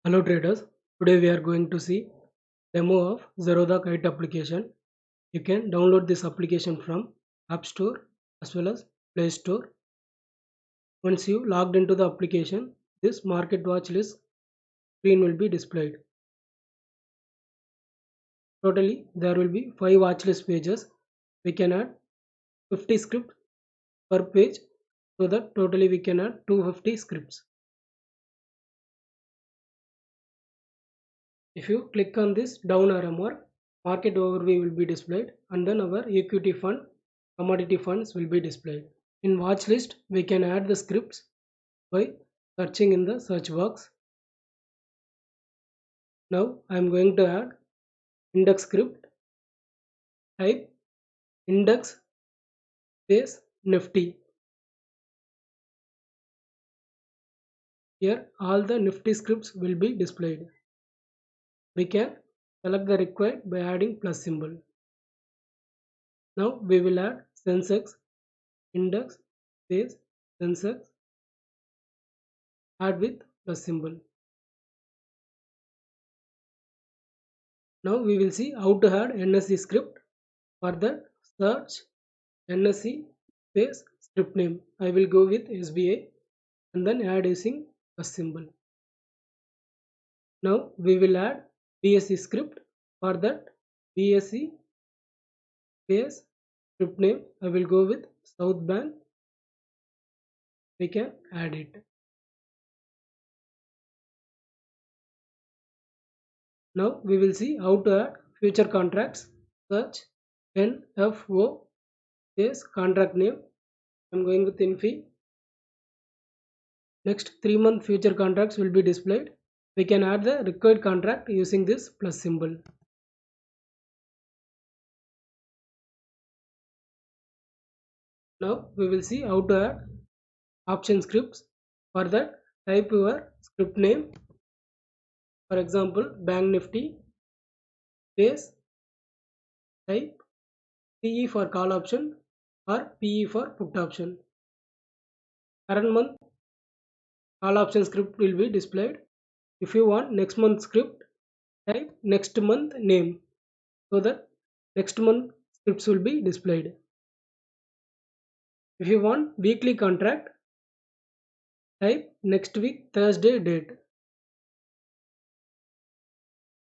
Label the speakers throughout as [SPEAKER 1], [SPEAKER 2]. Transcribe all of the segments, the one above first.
[SPEAKER 1] Hello traders, today we are going to see demo of Zerodha Kite application. You can download this application from App Store as well as Play Store. Once you logged into the application, this market watch list screen will be displayed. Totally, there will be 5 watch list pages. We can add 50 scripts per page, so that totally we can add 250 scripts. If you click on this down arrow mark, market overview will be displayed and then our equity fund, commodity funds will be displayed. In watch list, we can add the scripts by searching in the search box. Now I am going to add index script, type index space nifty. Here all the nifty scripts will be displayed. We can select the required by adding plus symbol. Now we will add Sensex index space Sensex, add with plus symbol. Now we will see how to add NSE script. For that, search NSE space script name. I will go with SBI and then add using plus symbol. Now we will add BSE script. For that, BSE space script name. I will go with South Bank. We can add it. Now we will see how to add future contracts. Search NFO space contract name. I am going with Infi. Next 3-month future contracts will be displayed. We can add the required contract using this plus symbol. Now we will see how to add option scripts. For that, type your script name. For example, Bank Nifty space type PE for call option or PE for put option. Current month call option script will be displayed. If you want next month script, type next month name, so that next month scripts will be displayed. If you want weekly contract, type next week Thursday date,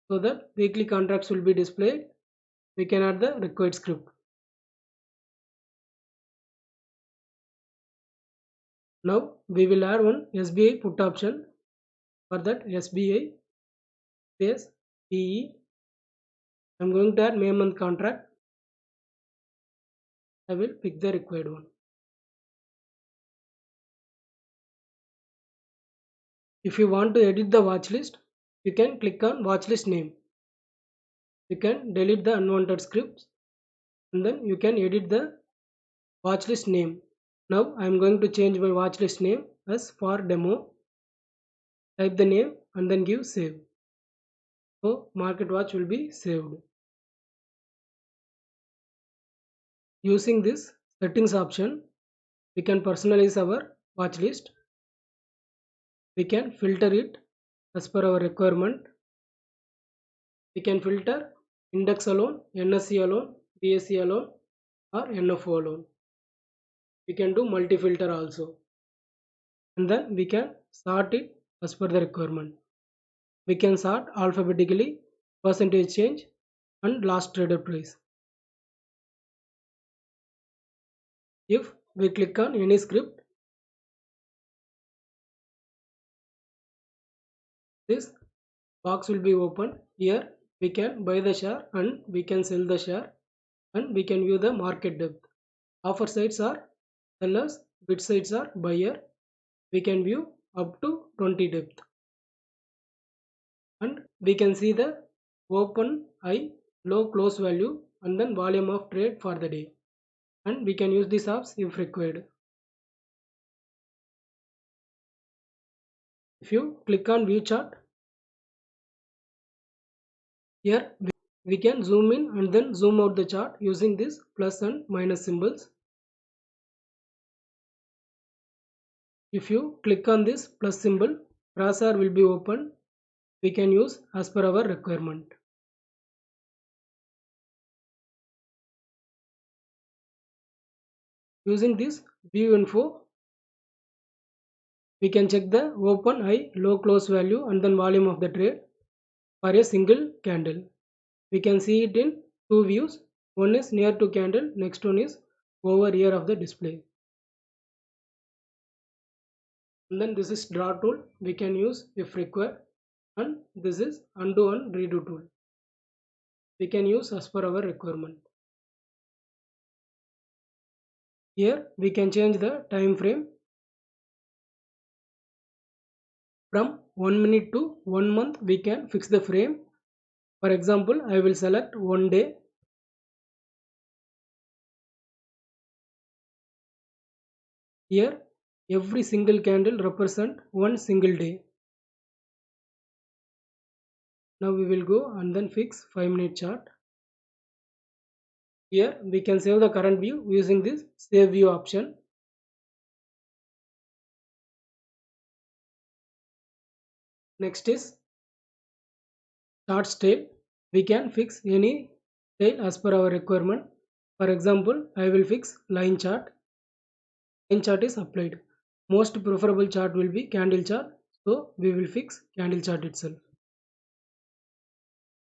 [SPEAKER 1] so that weekly contracts will be displayed. We can add the required script. Now we will add one SBI put option. For that, SBI space PE. I am going to add May month contract. I will pick the required one. If you want to edit the watch list, you can click on watch list name. You can delete the unwanted scripts and then you can edit the watch list name. Now I am going to change my watch list name as for demo. Type the name and then give save. So market watch will be saved. Using this settings option, we can personalize our watch list. We can filter it as per our requirement. We can filter index alone, NSE alone, BSE alone or NFO alone. We can do multi filter also, and then we can sort it as per the requirement. We can sort alphabetically, percentage change and last traded price. If we click on any script, this box will be open. Here we can buy the share and we can sell the share and we can view the market depth. Offer sides are sellers, bid sides are buyer. We can view up to 20 depth and we can see the open, high, low, close value and then volume of trade for the day, and we can use these apps if required. If you click on view chart, here we can zoom in and then zoom out the chart using this plus and minus symbols. If you click on this plus symbol, crosshair will be open we can use as per our requirement. Using this view info, we can check the open, high, low, close value and then volume of the trade for a single candle. We can see it in two views. One is near to candle, next one is over here of the display. And then this is draw tool, we can use if required, and this is undo and redo tool, we can use as per our requirement. Here we can change the time frame from 1 minute to 1 month. We can fix the frame. For example, I will select 1 day. Here every single candle represent one single day. Now we will go and then fix 5-minute chart. Here we can save the current view using this save view option. Next is chart style. We can fix any style as per our requirement. For example, I will fix line chart. Line chart is applied. Most preferable chart will be candle chart. So we will fix candle chart itself.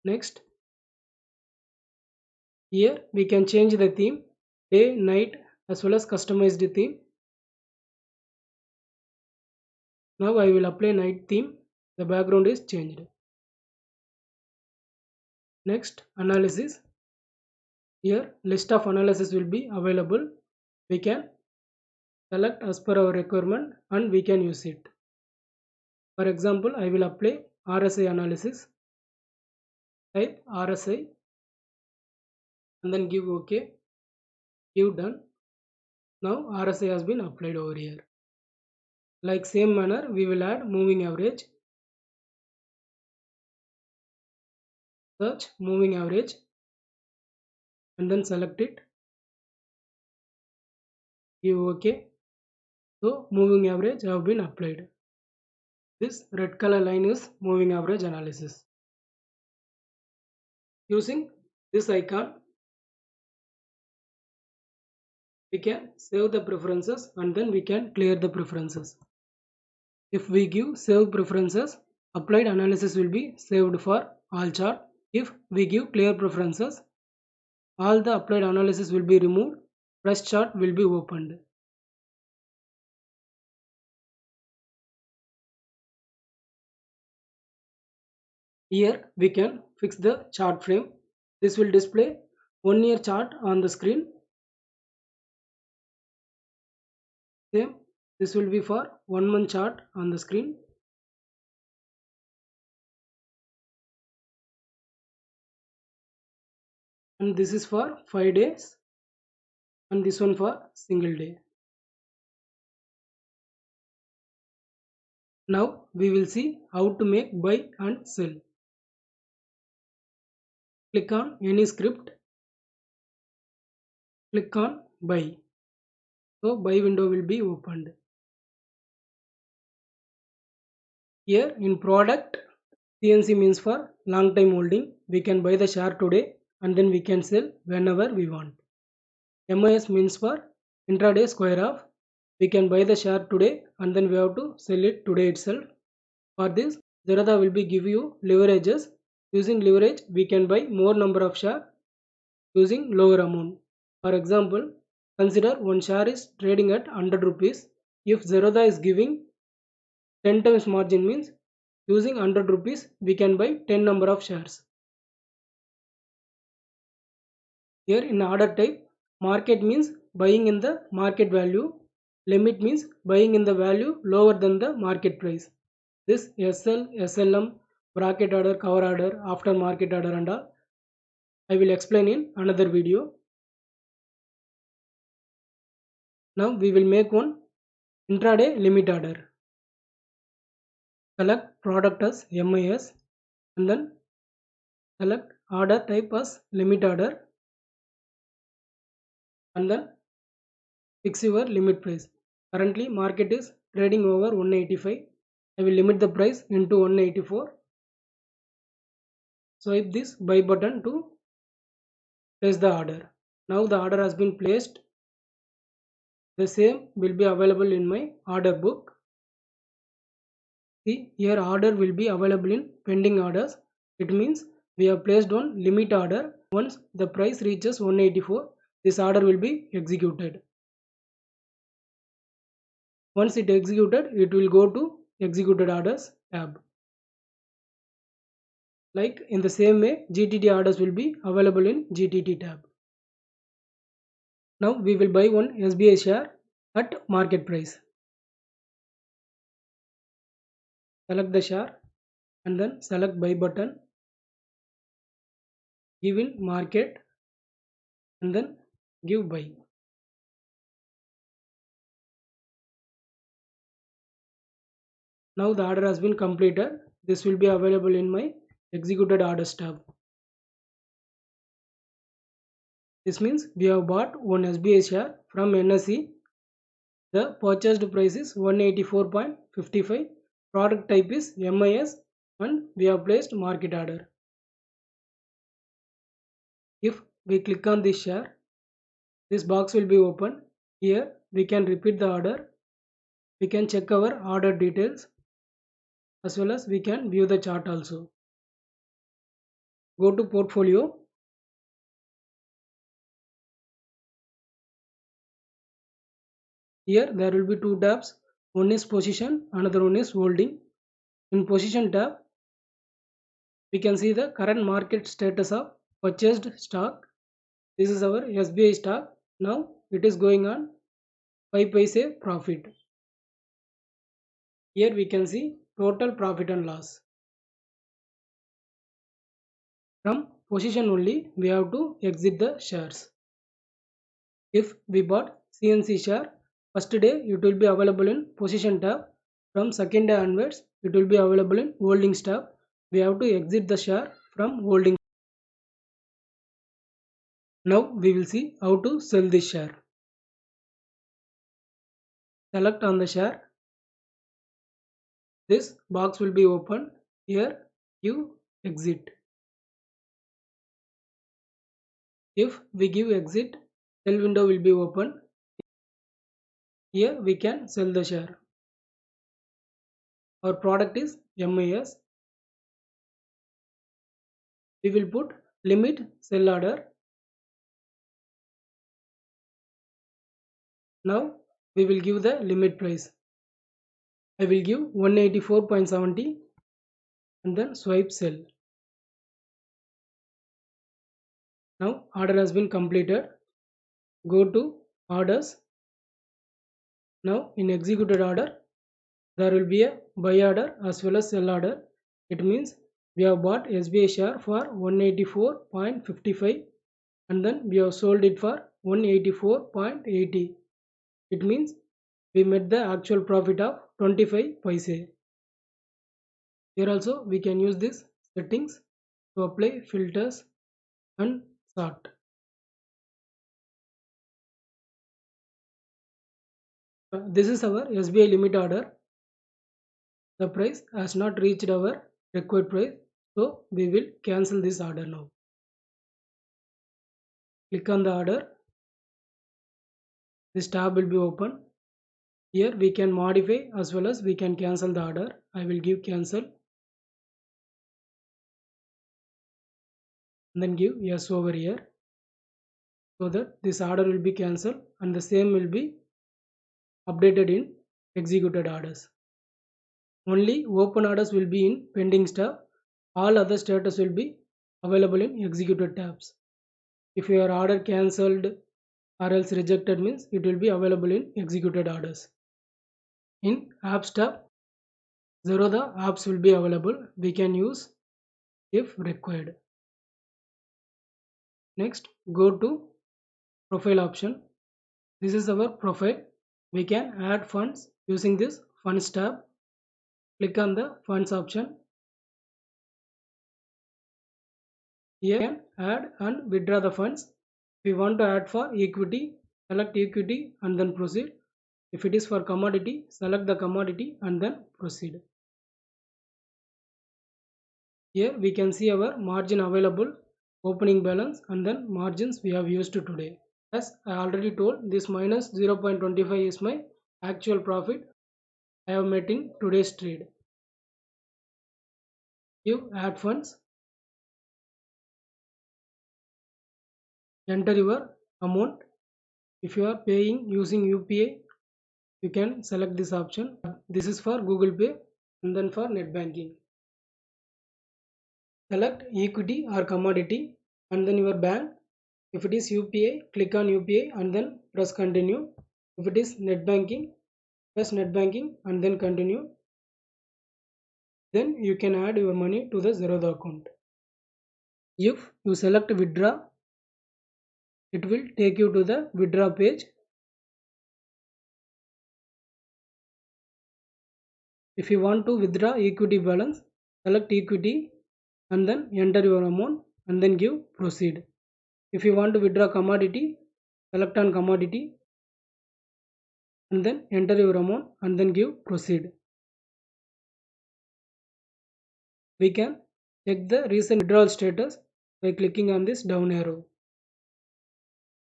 [SPEAKER 1] Next, here we can change the theme, day, night as well as customize the theme. Now I will apply night theme. The background is changed. Next, analysis. Here list of analysis will be available. We can select as per our requirement and we can use it. For example, I will apply RSI analysis. Type RSI and then give OK. Give done. Now RSI has been applied over here. Like same manner, we will add moving average. Search moving average and then select it. Give OK. So moving average have been applied. This red color line is moving average analysis. Using this icon, we can save the preferences and then we can clear the preferences. If we give save preferences, applied analysis will be saved for all chart. If we give clear preferences, all the applied analysis will be removed, fresh chart will be opened. Here we can fix the chart frame. This will display 1 year chart on the screen. Same, this will be for 1 month chart on the screen. And this is for 5 days and this one for single day. Now we will see how to make buy and sell. Click on any script. Click on buy. So buy window will be opened. Here in product, CNC means for long time holding. We can buy the share today and then we can sell whenever we want. MIS means for intraday square off. We can buy the share today and then we have to sell it today itself. For this, Zerodha will be give you leverages. Using leverage, we can buy more number of share using lower amount. For example, consider one share is trading at 100 rupees. If Zerodha is giving 10 times margin means using 100 rupees we can buy 10 number of shares. Here in order type, market means buying in the market value. Limit means buying in the value lower than the market price. This SL, SLM, bracket order, cover order, after market order and all I will explain in another video. Now we will make one intraday limit order. Select product as MIS and then select order type as limit order and then fix your limit price. Currently market is trading over 185. I will limit the price into 184. swipe this buy button to place the order. Now the order has been placed. The same will be available in my order book. See, here order will be available in pending orders. It means we have placed one limit order. Once the price reaches 184, this order will be executed. Once it executed, it will go to executed orders tab. Like in the same way, GTT orders will be available in GTT tab. Now we will buy one SBI share at market price. Select the share and then select buy button, give in market and then give buy. Now the order has been completed. This will be available in my executed orders tab. This means we have bought one SBI share from NSE. The purchased price is 184.55. Product type is MIS and we have placed market order. If we click on this share, this box will be open. Here we can repeat the order. We can check our order details as well as we can view the chart also. Go to portfolio. Here there will be two tabs. One is position, another one is holding. In position tab, we can see the current market status of purchased stock. This is our SBI stock. Now it is going on 5 paise profit. Here we can see total profit and loss. From position only, we have to exit the shares. If we bought CNC share, first day it will be available in position tab. From second day onwards, it will be available in holdings tab. We have to exit the share from holding. Now we will see how to sell this share. Select on the share. This box will be open. Here you exit. If we give exit, sell window will be open. Here we can sell the share. Our product is MIS. We will put limit sell order. Now we will give the limit price. I will give 184.70 and then swipe sell. Now order has been completed. Go to orders. Now in executed order, there will be a buy order as well as sell order. It means we have bought SBI share for 184.55 and then we have sold it for 184.80. It means we made the actual profit of 25 paise. Here also we can use this settings to apply filters and sort. This is our SBI limit order. The price has not reached our required price, so we will cancel this order now. Click on the order. This tab will be open. Here we can modify as well as we can cancel the order. I will give cancel and then give yes over here, so that this order will be cancelled and the same will be updated in executed orders. Only open orders will be in pending tab. All other status will be available in executed tabs. If your order cancelled or else rejected means it will be available in executed orders. In apps tab, Zerodha apps will be available. We can use if required. Next, go to profile option. This is our profile. We can add funds using this funds tab. Click on the funds option. Here we can add and withdraw the funds. If we want to add for equity, select equity and then proceed. If it is for commodity, select the commodity and then proceed. Here we can see our margin available, opening balance, and then margins we have used today. As I already told, this minus 0.25 is my actual profit I have made in today's trade. You add funds, enter your amount. If you are paying using UPI, you can select this option. This is for Google Pay and then for net banking. Select equity or commodity and then your bank. If it is UPI, click on UPI and then press continue. If it is net banking, press net banking and then continue. Then you can add your money to the Zerodha account. If you select withdraw, it will take you to the withdraw page. If you want to withdraw equity balance, select equity and then enter your amount and then give proceed. If you want to withdraw commodity, select on commodity and then enter your amount and then give proceed. We can check the recent withdrawal status by clicking on this down arrow.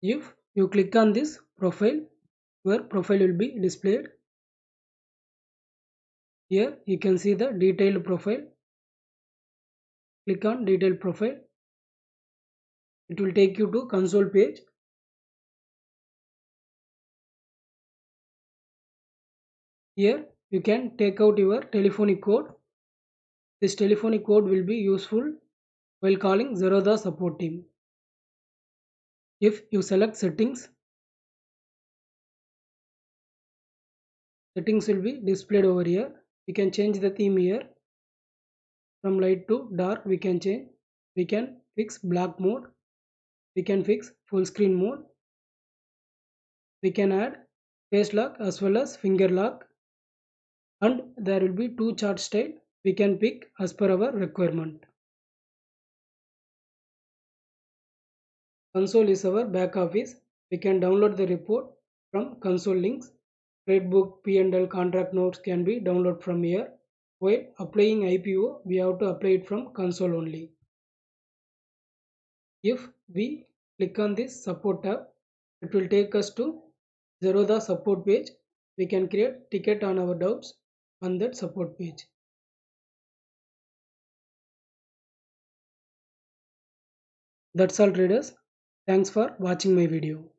[SPEAKER 1] If you click on this profile, your profile will be displayed. Here you can see the detailed profile. Click on detailed profile. It will take you to console page. Here you can take out your telephonic code. This telephonic code will be useful while calling Zerodha support team. If you select settings, settings will be displayed over here. We can change the theme here. From light to dark we can change. We can fix black mode. We can fix full screen mode. We can add face lock as well as finger lock. And there will be two chart style we can pick as per our requirement. Console is our back office. We can download the report from console links. Trade book, P&L, contract notes can be downloaded from here. While applying IPO, we have to apply it from console only. If we click on this support tab, it will take us to Zerodha support page. We can create ticket on our doubts on that support page. That's all traders. Thanks for watching my video.